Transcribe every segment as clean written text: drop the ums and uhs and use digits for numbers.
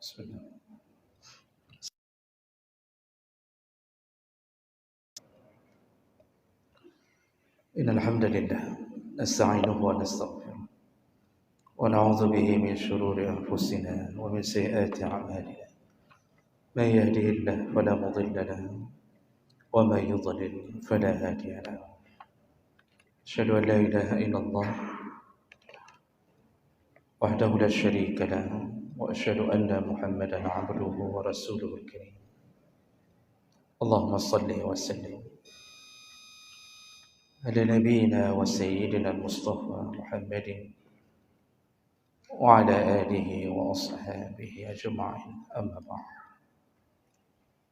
بسم الله. إن الحمد لله نستعينه ونستغفره ونعوذ به من شرور أنفسنا ومن سيئات أعمالنا. من يهده الله فلا مضل له ومن يضلل فلا هادي له. أشهد أن لا إله إلا الله وحده لا شريك له وأشهد أن محمدا عبده ورسوله الكريم. اللهم صل وسلم على نبينا وسيدنا المصطفى محمد وعلى آله وأصحابه أجمعين. أما بعد.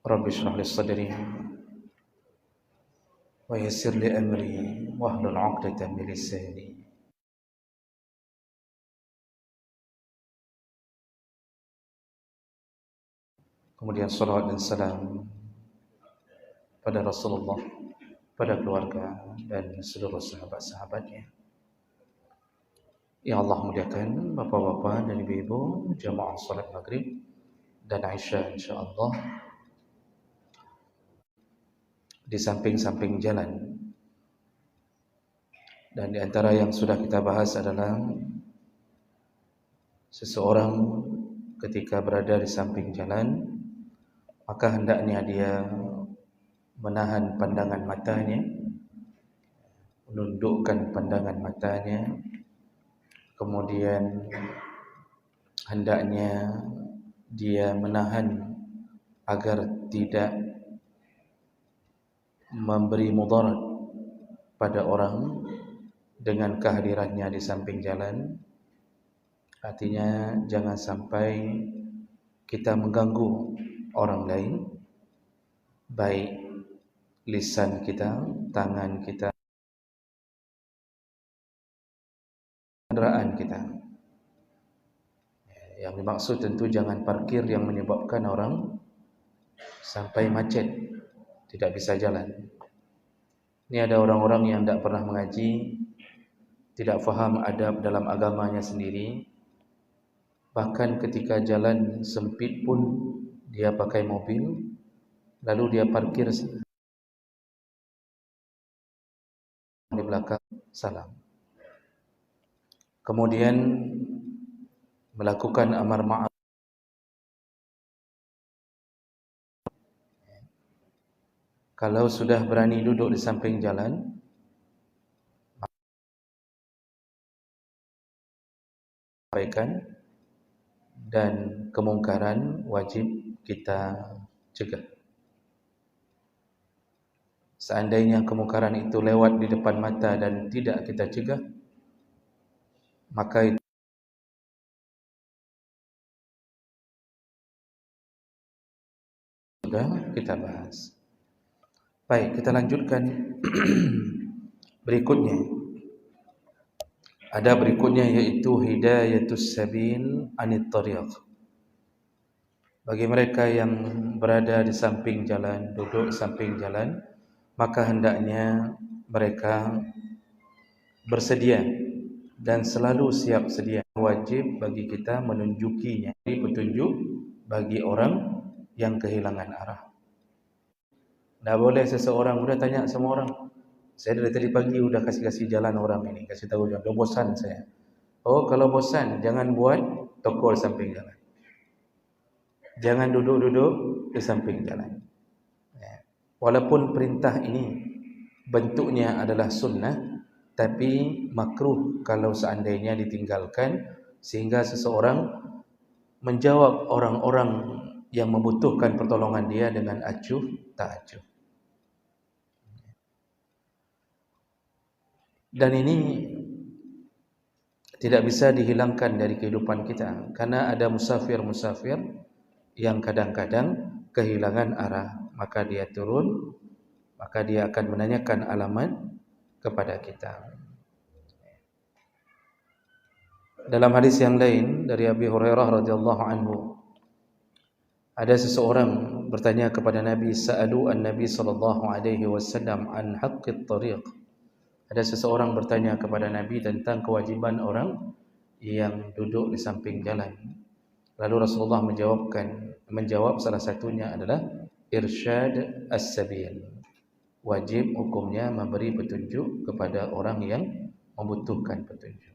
رب اشرح لي صدري ويسر لي أمري واحلل عقدة من لساني. Kemudian salawat dan salam pada Rasulullah, pada keluarga dan seluruh sahabat-sahabatnya. Ya Allah muliakan bapak-bapak dan ibu-ibu jamaah salat maghrib dan Isya insyaAllah di samping-samping jalan. Dan di antara yang sudah kita bahas adalah seseorang ketika berada di samping jalan, maka hendaknya dia menahan pandangan matanya, menundukkan pandangan matanya, kemudian hendaknya dia menahan agar tidak memberi mudarat pada orang dengan kehadirannya di samping jalan. Artinya jangan sampai kita mengganggu orang lain, baik lisan kita, tangan kita, kendaraan kita. Yang dimaksud tentu jangan parkir yang menyebabkan orang sampai macet, tidak bisa jalan. Ini ada orang-orang yang tidak pernah mengaji, tidak faham adab dalam agamanya sendiri. Bahkan ketika jalan sempit pun dia pakai mobil, lalu dia parkir di belakang, salam. Kemudian melakukan amar ma'ruf. Kalau sudah berani duduk di samping jalan, sampaikan, dan kemungkaran wajib kita cegah. Seandainya kemungkaran itu lewat di depan mata dan tidak kita cegah, maka itu sudah kita bahas. Baik, kita lanjutkan. Berikutnya, ada berikutnya yaitu hidayatus sabil anit tariq. Bagi mereka yang berada di samping jalan, duduk di samping jalan, maka hendaknya mereka bersedia dan selalu siap sedia. Wajib bagi kita menunjukinya, petunjuk bagi orang yang kehilangan arah. Tak boleh seseorang sudah tanya sama orang, saya dari tadi pagi sudah kasih jalan orang ini, kasih tahu dia, dah bosan saya. Oh, kalau bosan jangan buat toko di samping jalan. Jangan duduk-duduk di samping jalan. Walaupun perintah ini bentuknya adalah sunnah, tapi makruh kalau seandainya ditinggalkan, sehingga seseorang menjawab orang-orang yang membutuhkan pertolongan dia dengan acuh tak acuh. Dan ini tidak bisa dihilangkan dari kehidupan kita, karena ada musafir-musafir yang kadang-kadang kehilangan arah, maka dia turun, maka dia akan menanyakan alamat kepada kita. Dalam hadis yang lain dari Abi Hurairah radhiyallahu anhu, ada seseorang bertanya kepada Nabi, sa'alu an-Nabi sallallahu alaihi wasallam an haqqit tariq. Ada seseorang bertanya kepada Nabi tentang kewajiban orang yang duduk di samping jalan. Lalu Rasulullah menjawab salah satunya adalah irsyad as-sabil. Wajib hukumnya memberi petunjuk kepada orang yang membutuhkan petunjuk.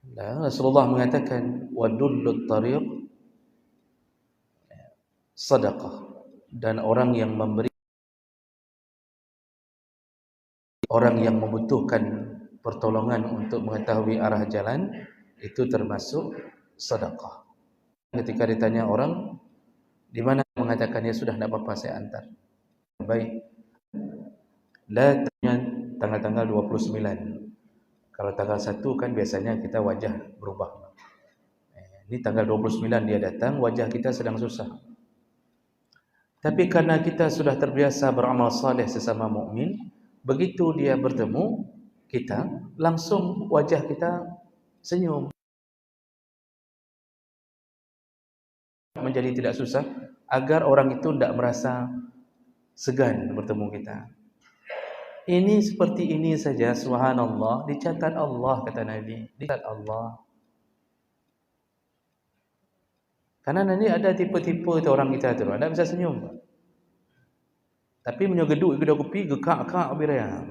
Dan Rasulullah mengatakan wadullut tariq sadaqah, dan orang yang memberi, orang yang membutuhkan pertolongan untuk mengetahui arah jalan itu termasuk sedekah. Ketika ditanya orang di mana, mengatakannya sudah tidak apa-apa saya antar. Baik. Tanggal 29. Kalau tanggal 1 kan biasanya kita wajah berubah. Ini tanggal 29 dia datang, wajah kita sedang susah. Tapi karena kita sudah terbiasa beramal saleh sesama mukmin, begitu dia bertemu kita, langsung wajah kita senyum. Menjadi tidak susah agar orang itu tidak merasa segan bertemu kita. Ini seperti ini saja, subhanallah, dicatat Allah, kata Nabi, dicatat Allah. Karena nanti ada tipe-tipe itu orang kita tu, tidak bisa senyum. Tapi menyegeduk kedai kopi, gekak-kak biraya.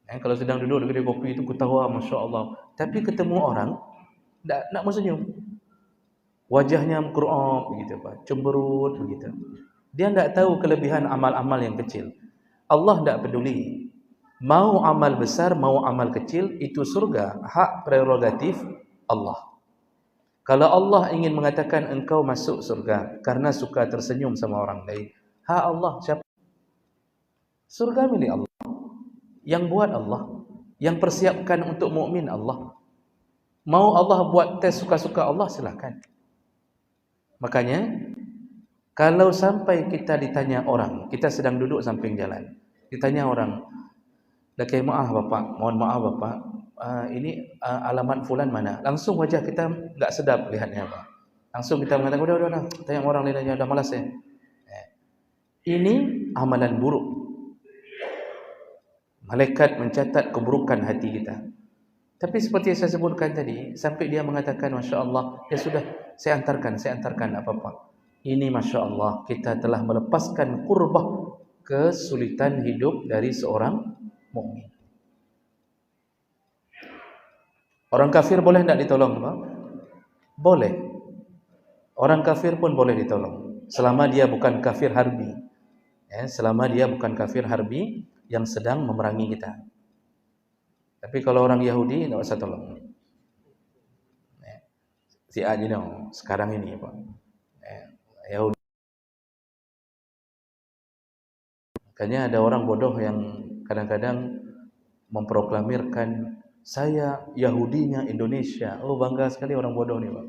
Kalau sedang duduk di kedai kopi itu ketawa, Masya Allah. Tapi ketemu orang, tak mau senyum. Wajahnya mengkerap begitu, Pak, cemberut begitu. Dia tidak tahu kelebihan amal-amal yang kecil. Allah tidak peduli. Mau amal besar, mau amal kecil, itu surga, hak prerogatif Allah. Kalau Allah ingin mengatakan engkau masuk surga karena suka tersenyum sama orang lain, hak Allah siapa? Surga milik Allah. Yang buat Allah, yang persiapkan untuk mukmin Allah. Mau Allah buat tes suka-suka Allah, silakan. Makanya kalau sampai kita ditanya orang, kita sedang duduk samping jalan, ditanya orang, "Dakai maaf Bapak, mohon maaf Bapak, ini alamat fulan mana?" Langsung wajah kita enggak sedap lihatnya, Pak. Langsung kita mengatakan, "Udah, tanya orang lain aja, udah malas ya." Ini amalan buruk. Malaikat mencatat keburukan hati kita. Tapi seperti yang saya sebutkan tadi, sampai dia mengatakan, Masya Allah, ya sudah, saya antarkan apa-apa. Ini Masya Allah, kita telah melepaskan kurbah kesulitan hidup dari seorang mukmin. Orang kafir boleh tidak ditolong, Pak? Boleh. Orang kafir pun boleh ditolong, selama dia bukan kafir harbi. Selama dia bukan kafir harbi yang sedang memerangi kita. Tapi kalau orang Yahudi tidak usah tolong. Si aja dong sekarang ini, Pak. Yahudi. Makanya ada orang bodoh yang kadang-kadang memproklamirkan saya Yahudinya Indonesia. Oh, bangga sekali orang bodoh nih, Pak.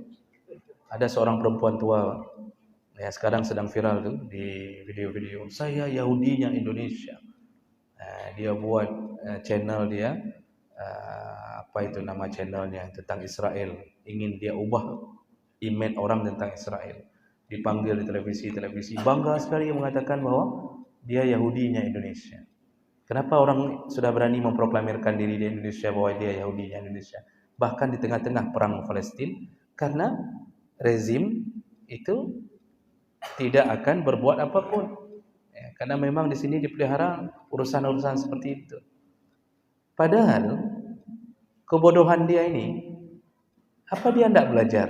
Ada seorang perempuan tua, ya sekarang sedang viral tuh di video-video. Saya Yahudinya Indonesia. Dia buat channel dia, apa itu nama channelnya, tentang Israel. Ingin dia ubah image orang tentang Israel. Dipanggil di televisi, bangga sekali mengatakan bahwa dia Yahudinya Indonesia. Kenapa orang sudah berani memproklamirkan diri di Indonesia bahwa dia Yahudinya Indonesia? Bahkan di tengah-tengah perang Palestina, karena rezim itu tidak akan berbuat apapun. Karena memang di sini dipelihara urusan-urusan seperti itu. Padahal kebodohan dia ini, apa dia tidak belajar?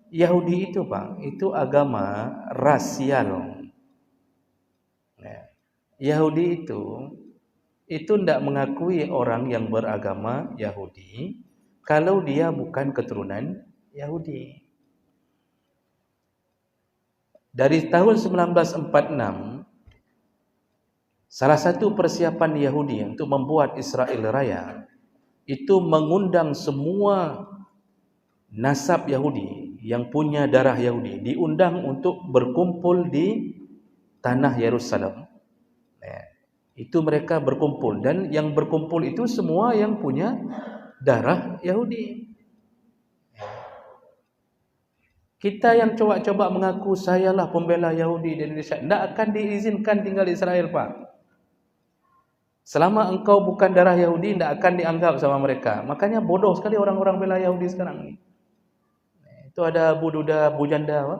Yahudi itu, Pak, itu agama rasial. Yahudi itu tidak mengakui orang yang beragama Yahudi kalau dia bukan keturunan Yahudi. Dari tahun 1946, salah satu persiapan Yahudi untuk membuat Israel Raya itu mengundang semua nasab Yahudi yang punya darah Yahudi, diundang untuk berkumpul di tanah Yerusalem. Itu mereka berkumpul, dan yang berkumpul itu semua yang punya darah Yahudi. Kita yang coba-coba mengaku sayalah pembela Yahudi di Indonesia, tidak akan diizinkan tinggal di Israel, Pak. Selama engkau bukan darah Yahudi, tidak akan dianggap sama mereka. Makanya bodoh sekali orang-orang bela Yahudi sekarang ni. Itu ada Abu Duda, Abu Janda, apa?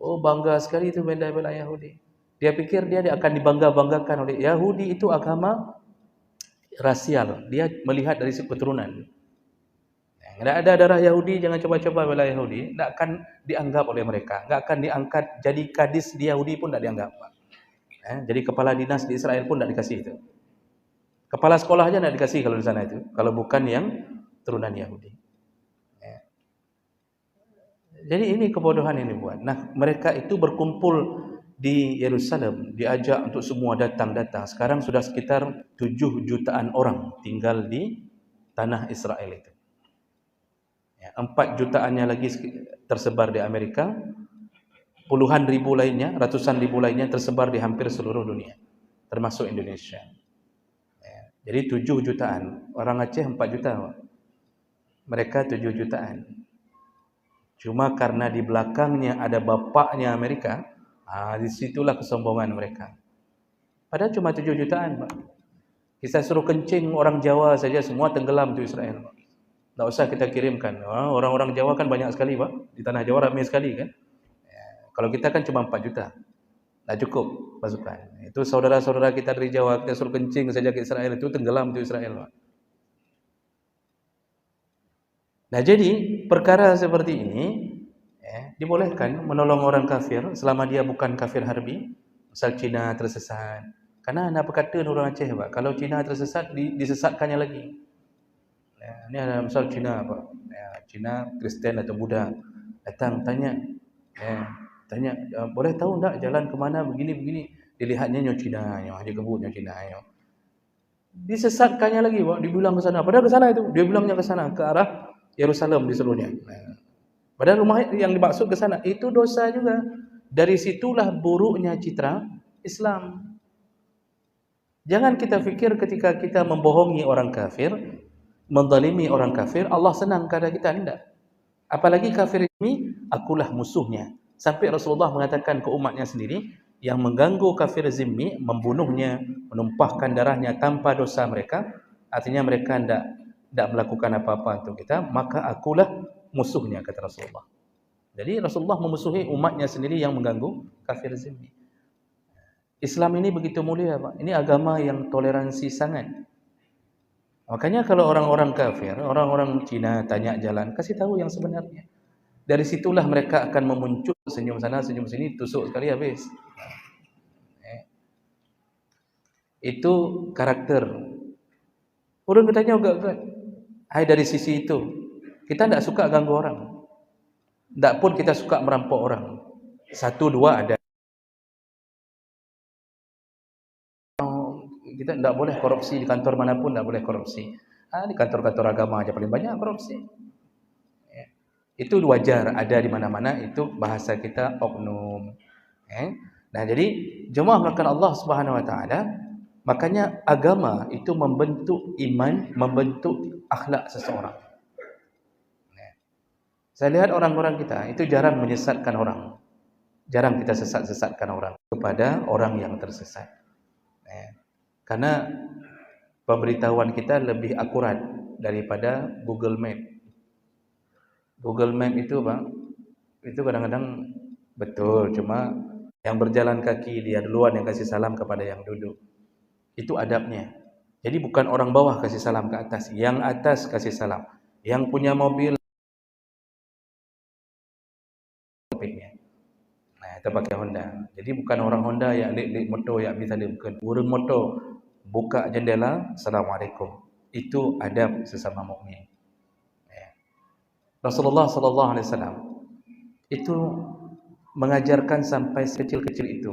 Oh bangga sekali itu bela Yahudi. Dia pikir dia akan dibangga-banggakan oleh Yahudi. Itu agama rasial. Dia melihat dari keturunan. Tidak ada darah Yahudi, jangan coba-coba bela Yahudi. Tidak akan dianggap oleh mereka. Tidak akan diangkat jadi kadis di Yahudi pun tidak dianggap. Jadi kepala dinas di Israel pun tidak dikasih itu. Kepala sekolah aja tidak dikasih kalau di sana itu. Kalau bukan yang turunan Yahudi. Jadi ini kebodohan yang dibuat. Nah, mereka itu berkumpul di Yerusalem, diajak untuk semua datang-datang. Sekarang sudah sekitar 7 jutaan orang tinggal di tanah Israel itu. 4 jutaannya lagi tersebar di Amerika. Puluhan ribu lainnya, ratusan ribu lainnya tersebar di hampir seluruh dunia, termasuk Indonesia. Jadi 7 jutaan. Orang Aceh 4 juta. Mereka 7 jutaan. Cuma karena di belakangnya ada bapaknya Amerika, disitulah kesombongan mereka. Padahal cuma 7 jutaan, Pak. Kita suruh kencing orang Jawa saja semua tenggelam di Israel, Pak. Tak usah kita kirimkan. Orang-orang Jawa kan banyak sekali, Pak. Di tanah Jawa ramai sekali kan. Kalau kita kan cuma 4 juta. Tak cukup pasukan. Itu saudara-saudara kita dari Jawa, kita suruh kencing saja ke Israel, itu tenggelam di Israel, Pak. Nah, jadi perkara seperti ini dibolehkan menolong orang kafir selama dia bukan kafir harbi. Misal Cina tersesat. Karena apa kata orang Aceh, Pak, kalau Cina tersesat disesatkannya lagi. Ini ada misal Cina, Pak. Cina Kristen atau Buddha datang tanya, boleh tahu tak jalan ke mana begini-begini? Dilihatnya nyo Cina, dia kebutnya Cina. Disesatkannya lagi, Pak, dibilang ke sana. Padahal ke sana itu, dia bilangnya ke sana, ke arah Yerusalem disuruhnya. Padahal rumah yang dimaksud ke sana itu dosa juga. Dari situlah buruknya citra Islam. Jangan kita fikir ketika kita membohongi orang kafir, menzalimi orang kafir, Allah senang kepada kita, tidak. Apalagi kafir ini, akulah musuhnya. Sampai Rasulullah mengatakan ke umatnya sendiri, yang mengganggu kafir zimmi, membunuhnya, menumpahkan darahnya tanpa dosa mereka, artinya mereka tidak melakukan apa-apa untuk kita, maka akulah musuhnya, kata Rasulullah. Jadi Rasulullah memusuhi umatnya sendiri yang mengganggu kafir zimmi. Islam ini begitu mulia, Pak. Ini agama yang toleransi sangat. Makanya kalau orang-orang kafir, orang-orang Cina tanya jalan, kasih tahu yang sebenarnya. Dari situlah mereka akan memuncul, senyum sana, senyum sini, tusuk sekali habis. Itu karakter. Orang bertanya agak-agak. Hai, dari sisi itu, kita tidak suka ganggu orang. Tidak pun kita suka merampok orang. 1, 2 ada. Kita tidak boleh korupsi di kantor manapun, tidak boleh korupsi. Di kantor-kantor agama aja paling banyak korupsi. Itu wajar, ada di mana-mana. Itu bahasa kita oknum. Nah, jadi jemaah melakukan Allah Subhanahu Wa Taala. Makanya agama itu membentuk iman, membentuk akhlak seseorang. Saya lihat orang-orang kita itu jarang menyesatkan orang. Jarang kita sesat-sesatkan orang kepada orang yang tersesat. Karena pemberitahuan kita lebih akurat daripada Google Map. Google Map itu, Pak, itu kadang-kadang betul, cuma yang berjalan kaki dia duluan yang kasih salam kepada yang duduk. Itu adabnya. Jadi bukan orang bawah kasih salam ke atas, yang atas kasih salam. Yang punya mobil, kita pakai Honda. Jadi bukan orang Honda yang lik motor yang bisa bukan. Urang motor buka jendela, Assalamualaikum. Itu adab sesama mukmin. Rasulullah sallallahu alaihi wasallam itu mengajarkan sampai sekecil-kecil itu.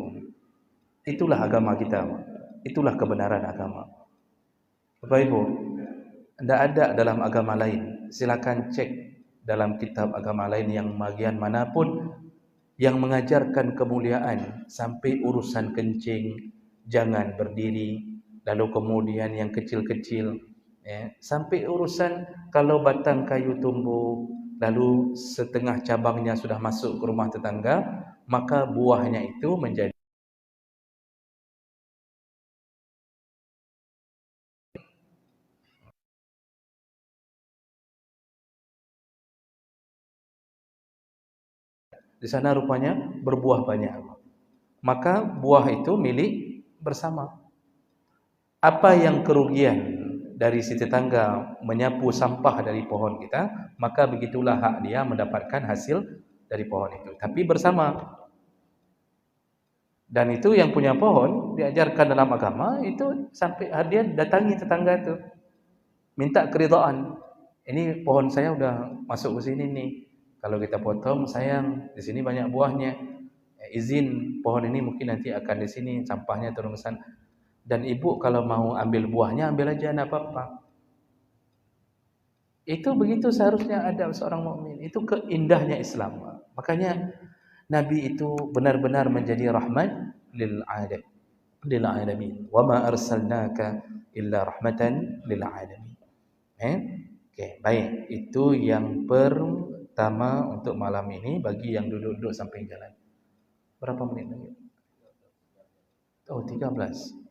Itulah agama kita. Itulah kebenaran agama. Bapak Ibu, tidak ada dalam agama lain. Silakan cek dalam kitab agama lain yang bagian manapun yang mengajarkan kemuliaan sampai urusan kencing jangan berdiri, lalu kemudian yang kecil-kecil, sampai urusan kalau batang kayu tumbuh lalu setengah cabangnya sudah masuk ke rumah tetangga, maka buahnya itu menjadi Di sana rupanya berbuah banyak. Maka buah itu milik bersama. Apa yang kerugian dari si tetangga menyapu sampah dari pohon kita, maka begitulah hak dia mendapatkan hasil dari pohon itu. Tapi bersama. Dan itu yang punya pohon diajarkan dalam agama itu sampai dia datangi tetangga itu, minta keridhaan. Ini pohon saya udah masuk ke sini nih. Kalau kita potong, sayang, di sini banyak buahnya. Izin pohon ini mungkin nanti akan di sini, sampahnya turun ke sana. Dan ibu kalau mau ambil buahnya, ambil aja, enggak apa-apa. Itu begitu seharusnya ada seorang mukmin. Itu keindahnya Islam. Makanya Nabi itu benar-benar menjadi rahmat lil alamin. Wa ma arsalnaka illa rahmatan lil alamin. Okey, baik. Itu yang pertama untuk malam ini bagi yang duduk-duduk samping jalan. Berapa menit lagi? Oh, 13.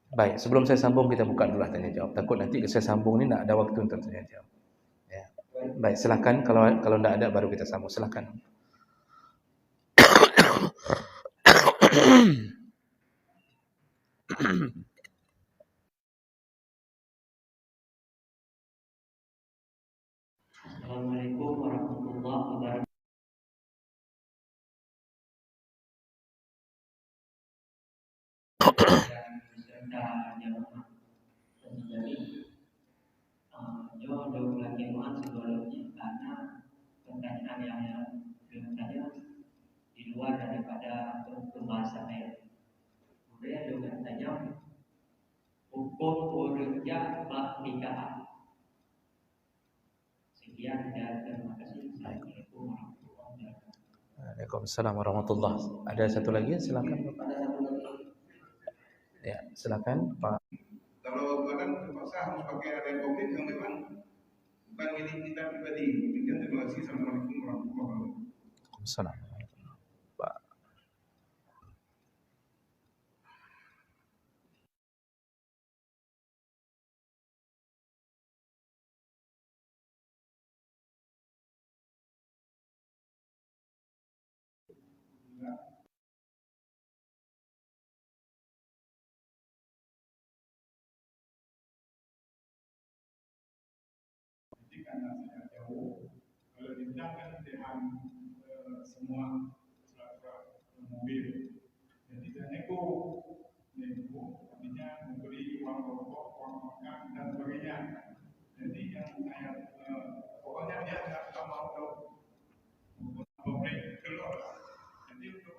Baik, sebelum saya sambung kita buka dulu tanya jawab. Takut nanti saya sambung ni tak ada waktu untuk tanya jawab. Ya. Baik, silakan kalau tidak ada baru kita sambung. Silakan. Assalamualaikum warahmatullahi wabarakatuh. Karena pertanyaan yang bertanya di luar daripada pembahasan saya. Kemudian juga tanya hukum urutnya bab nikahan. Sekian dan terima kasih. Assalamualaikum warahmatullahi wabarakatuh. Waalaikumsalam warahmatullahi wabarakatuh. Ada satu lagi, silakan. Ada satu lagi. Ya, silakan Pak. Kalau kadang terpaksa harus pakai area publik yang memang bukan milik kita pribadi. Demikian, terima kasih. Assalamualaikum warahmatullahi wabarakatuh. Waalaikumsalam. Pak. Jadi karena saya jauh, kalau dimintakan dengan semua surat-surat mobil, jadi saya nego, artinya memberi uang rokok, uang makan dan sebagainya. Jadi yang saya pokoknya dia tidak mau tahu pabrik keluar. Jadi untuk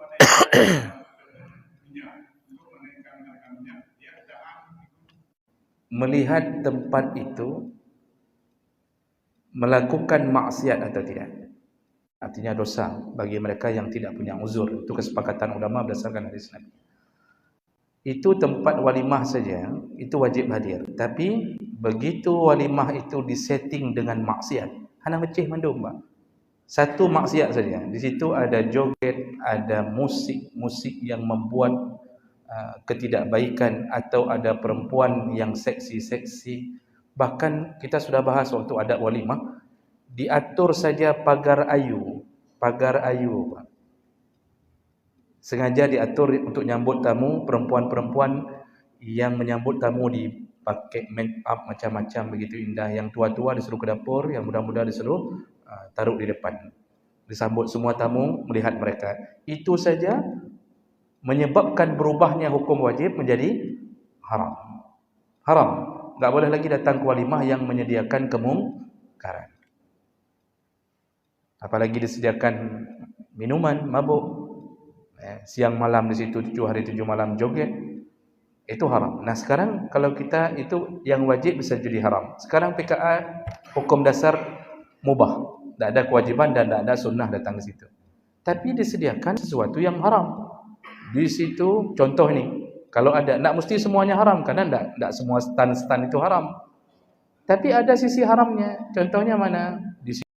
menaikkan harganya, dia jangan Melihat tempat itu melakukan maksiat atau tidak. Artinya dosa bagi mereka yang tidak punya uzur. Itu kesepakatan ulama berdasarkan hadis Nabi. Itu tempat walimah saja, itu wajib hadir. Tapi begitu walimah itu disetting dengan maksiat, hana mecih mandum, Pak. Satu maksiat saja. Di situ ada joget, ada musik yang membuat ketidakbaikan, atau ada perempuan yang seksi-seksi. Bahkan kita sudah bahas waktu adat walimah, diatur saja pagar ayu, Pak. Sengaja diatur untuk nyambut tamu, perempuan-perempuan yang menyambut tamu dipakai make up macam-macam begitu indah. Yang tua-tua disuruh ke dapur, yang muda-muda disuruh taruh di depan. Disambut semua tamu melihat mereka. Itu saja menyebabkan berubahnya hukum wajib menjadi haram. Haram. Tak boleh lagi datang ke walimah yang menyediakan kemungkaran. Apalagi disediakan minuman, mabuk. Siang malam di situ 7 hari 7 malam joget. Itu haram. Nah sekarang kalau kita itu yang wajib bisa jadi haram. Sekarang PKA hukum dasar mubah. Tak ada kewajiban dan tak ada sunnah datang di situ. Tapi disediakan sesuatu yang haram. Di situ contoh ni, kalau ada, tak mesti semuanya haram, karena tak semua stan-stan itu haram. Tapi ada sisi haramnya. Contohnya mana? Di situ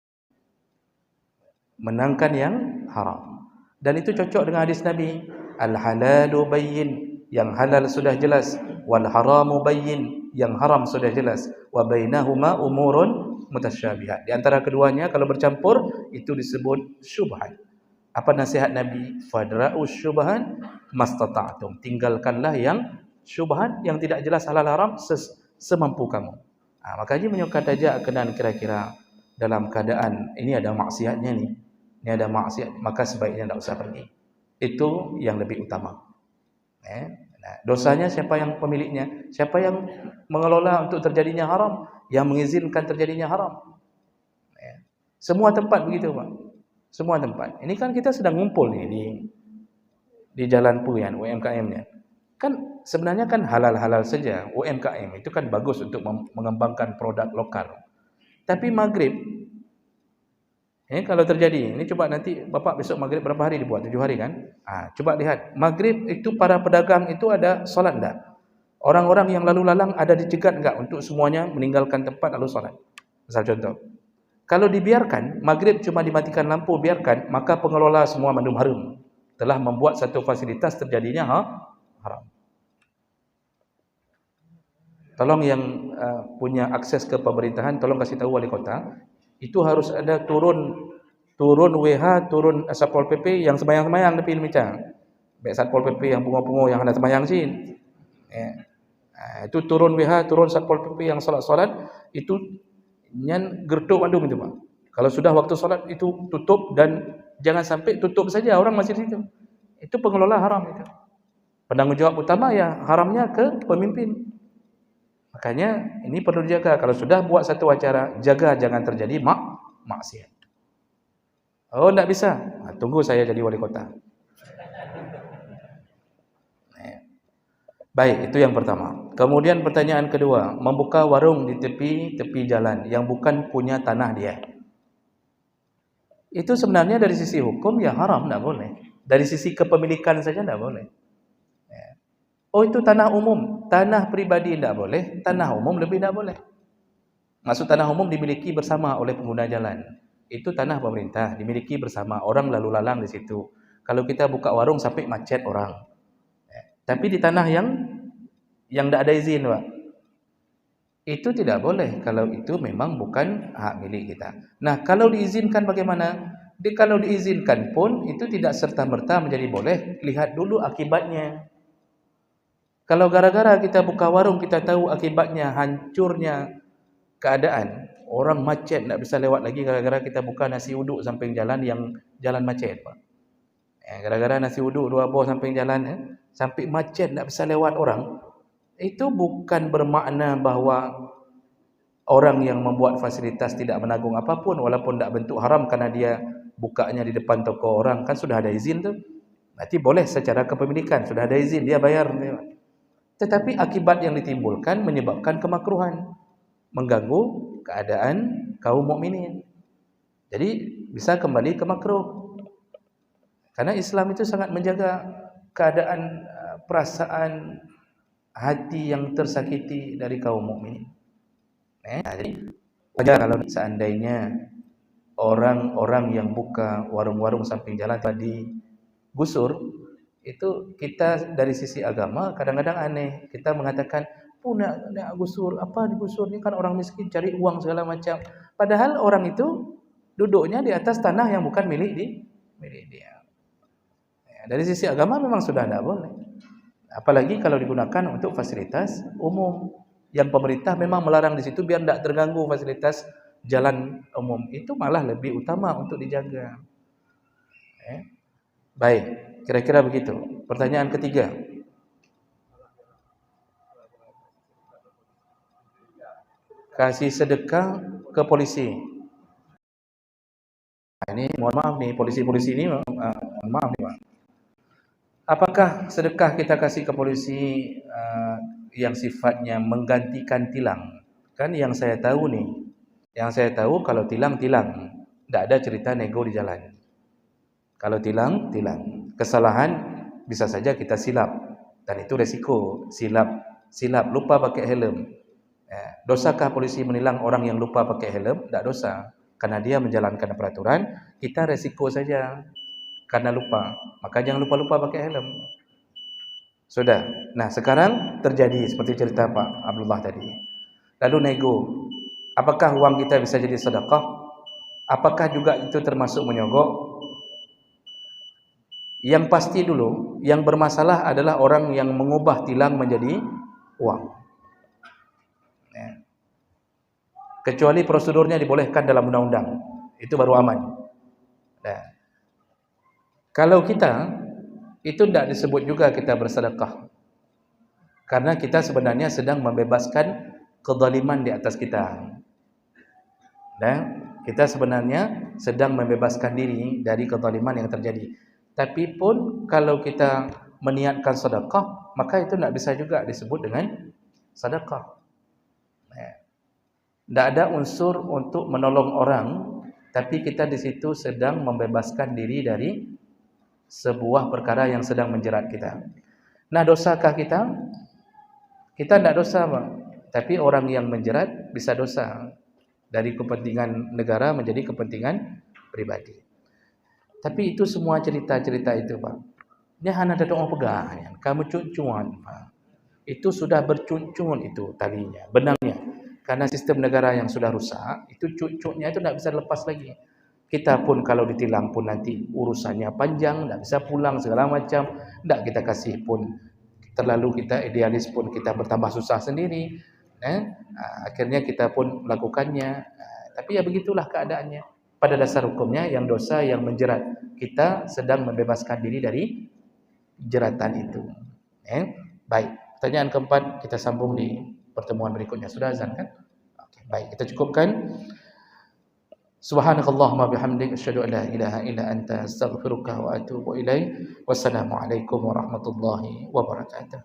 menangkan yang haram. Dan itu cocok dengan hadis Nabi. Al-halalu bayyin, yang halal sudah jelas. Wal haramu bayyin, yang haram sudah jelas. Wa bainahuma umurun mutasyabihat. Di antara keduanya kalau bercampur itu disebut syubhat. Apa nasihat Nabi? Fadra'us syubhan mastata'tum. Tinggalkanlah yang syubhat, yang tidak jelas halal haram semampu kamu. Maka Haji menyuka tajak kenan kira-kira dalam keadaan ini ada maksiatnya nih. Ini ada maksiat, maka sebaiknya tidak usah pergi. Itu yang lebih utama. Nah, dosanya siapa yang pemiliknya? Siapa yang mengelola untuk terjadinya haram, yang mengizinkan terjadinya haram? Semua tempat begitu, Pak. Semua tempat. Ini kan kita sedang ngumpul nih di Jalan Puyan, UMKM-nya. Kan sebenarnya kan halal-halal saja. UMKM itu kan bagus untuk mengembangkan produk lokal. Tapi maghrib, kalau terjadi, ini coba nanti Bapak besok maghrib berapa hari dibuat? 7 hari kan? Coba lihat, maghrib itu para pedagang itu ada solat enggak? Orang-orang yang lalu lalang ada dicegat enggak untuk semuanya meninggalkan tempat lalu solat? Misal contoh. Kalau dibiarkan, maghrib cuma dimatikan lampu, biarkan, maka pengelola semua Mandum Harum telah membuat satu fasilitas terjadinya haram. Tolong yang punya akses ke pemerintahan, tolong kasih tahu wali kota, itu harus ada turun WH, turun Satpol PP yang sembahyang-sembahyang tepi lemicang. Baik Satpol PP yang pungo-pungo yang hendak sembahyang sin. Itu turun WH, turun Satpol PP yang solat-solat, itu nyan gertuk mandum itu, Pak. Kalau sudah waktu solat itu tutup, dan jangan sampai tutup saja orang masih di situ. Itu pengelola haram itu. Penanggung jawab utama ya haramnya ke pemimpin. Makanya ini perlu dijaga. Kalau sudah buat satu acara, jaga jangan terjadi maksiat. Oh, enggak bisa. Tunggu saya jadi wali kota. Baik, itu yang pertama. Kemudian pertanyaan kedua, membuka warung di tepi jalan yang bukan punya tanah dia. Itu sebenarnya dari sisi hukum ya haram, tidak boleh. Dari sisi kepemilikan saja tidak boleh. Oh, itu tanah umum, tanah pribadi tidak boleh, tanah umum lebih tidak boleh. Maksud tanah umum dimiliki bersama oleh pengguna jalan. Itu tanah pemerintah, dimiliki bersama, orang lalu lalang di situ. Kalau kita buka warung sampai macet orang. Tapi di tanah yang tidak ada izin, Pak. Itu tidak boleh kalau itu memang bukan hak milik kita. Nah, kalau diizinkan bagaimana? Kalau diizinkan pun itu tidak serta-merta menjadi boleh. Lihat dulu akibatnya. Kalau gara-gara kita buka warung kita tahu akibatnya hancurnya keadaan, orang macet tidak bisa lewat lagi gara-gara kita buka nasi uduk samping jalan yang jalan macet, Pak. Gara-gara nasi uduk 2 buah samping jalan, sampai macet tidak bisa lewat orang. Itu bukan bermakna bahawa orang yang membuat fasilitas tidak menanggung apapun walaupun tidak bentuk haram karena dia bukanya di depan toko orang, kan sudah ada izin tu. Berarti boleh secara kepemilikan, sudah ada izin, dia bayar. Tetapi akibat yang ditimbulkan menyebabkan kemakruhan, mengganggu keadaan kaum mukminin. Jadi bisa kembali ke makruh. Karena Islam itu sangat menjaga keadaan perasaan hati yang tersakiti dari kaum mukminin. Jadi wajar kalau seandainya orang-orang yang buka warung-warung samping jalan tadi gusur, itu kita dari sisi agama kadang-kadang aneh. Kita mengatakan, nak gusur, apa digusur? Ini kan orang miskin cari uang segala macam. Padahal orang itu duduknya di atas tanah yang bukan milik dia. Dari sisi agama memang sudah tidak boleh. Apalagi kalau digunakan untuk fasilitas umum yang pemerintah memang melarang di situ biar tidak terganggu fasilitas jalan umum. Itu malah lebih utama untuk dijaga. Baik, kira-kira begitu. Pertanyaan ketiga. Kasih sedekah ke polisi. Ini mohon maaf nih, polisi-polisi ini mohon maaf nih, Pak. Apakah sedekah kita kasih ke polisi yang sifatnya menggantikan tilang? Kan yang saya tahu kalau tilang, tidak ada cerita nego di jalan. Kalau tilang, kesalahan bisa saja kita silap, dan itu resiko. Silap lupa pakai helm. Dosakah polisi menilang orang yang lupa pakai helm? Tidak dosa, karena dia menjalankan peraturan. Kita resiko saja karena lupa, maka jangan lupa-lupa pakai helm. Sudah. Nah, sekarang terjadi seperti cerita Pak Abdullah tadi. Lalu nego. Apakah uang kita bisa jadi sedekah? Apakah juga itu termasuk menyogok? Yang pasti dulu, yang bermasalah adalah orang yang mengubah tilang menjadi uang. Ya. Kecuali prosedurnya dibolehkan dalam undang-undang, itu baru aman. Nah, kalau kita, itu tidak disebut juga kita bersedekah, karena kita sebenarnya sedang membebaskan kezaliman di atas kita. Dan kita sebenarnya sedang membebaskan diri dari kezaliman yang terjadi. Tapi pun kalau kita meniatkan sedekah, maka itu tidak bisa juga disebut dengan sedekah. Tidak ada unsur untuk menolong orang, tapi kita di situ sedang membebaskan diri dari sebuah perkara yang sedang menjerat kita. Nah, dosakah kita? Kita tidak dosa, Bang. Tapi orang yang menjerat bisa dosa. Dari kepentingan negara menjadi kepentingan pribadi. Tapi itu semua cerita-cerita itu, Pak. Ini hanya ada orang pegang. Kamu cuncuan, Pak. Itu sudah bercuncun itu talinya, benangnya. Karena sistem negara yang sudah rusak, itu cucuknya itu tidak bisa lepas lagi. Kita pun kalau ditilang pun nanti urusannya panjang, tidak bisa pulang segala macam. Tidak kita kasih pun, terlalu kita idealis pun kita bertambah susah sendiri. Akhirnya kita pun melakukannya. Tapi ya begitulah keadaannya. Pada dasar hukumnya yang dosa yang menjerat, kita sedang membebaskan diri dari jeratan itu. Baik, pertanyaan keempat kita sambung di pertemuan berikutnya. Sudah azan kan? Oke, baik, kita cukupkan. Subhanakallahumma bihamdik asyhadu an la ilaha illa anta astaghfiruka wa atubu ilaik. Wassalamualaikum warahmatullahi wabarakatuh.